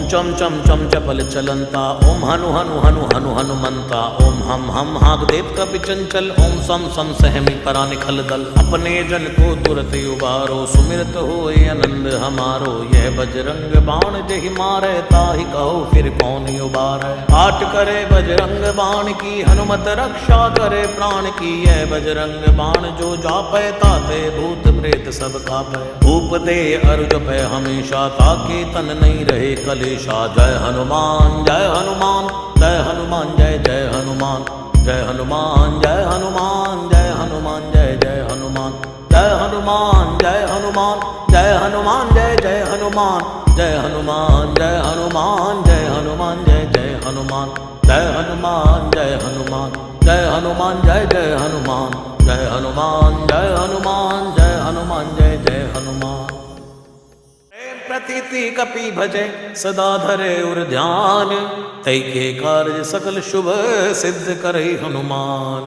चम चम चम चपल चलंता, ओम हनु हनु हनु हनु हनुमंता, ओम हम हाग देव कपि चंचल, ओम सम सम सहमी करा निखल दल। अपने जन को तुरत उबारो, सुमिरत होए आनंद हमारो। यह बजरंग बाण जहि मारे, ताहि कहो फिर कौन उबारे। आट करे बजरंग बाण की, हनुमत रक्षा करे प्राण की। यह बजरंग बाण जो जापै, ताते भूत प्रेत सब कापै। भूप दे अरु जपै हमेशा, ताके तन नहीं रहे कलेशा। जय हनुमान जय हनुमान, जय हनुमान जय जय हनुमान। जय हनुमान जय हनुमान, जय हनुमान जय जय हनुमान। जय हनुमान जय हनुमान, जय हनुमान जय जय हनुमान। जय हनुमान जय हनुमान, जय हनुमान जय जय हनुमान। जय हनुमान जय हनुमान, जय हनुमान जय जय हनुमान। जय हनुमान जय हनुमान, जय हनुमान जय जय हनुमान। प्रतीति कपि भजे सदा धरे उर ध्यान, तै के कार्य सकल शुभ सिद्ध करे हनुमान।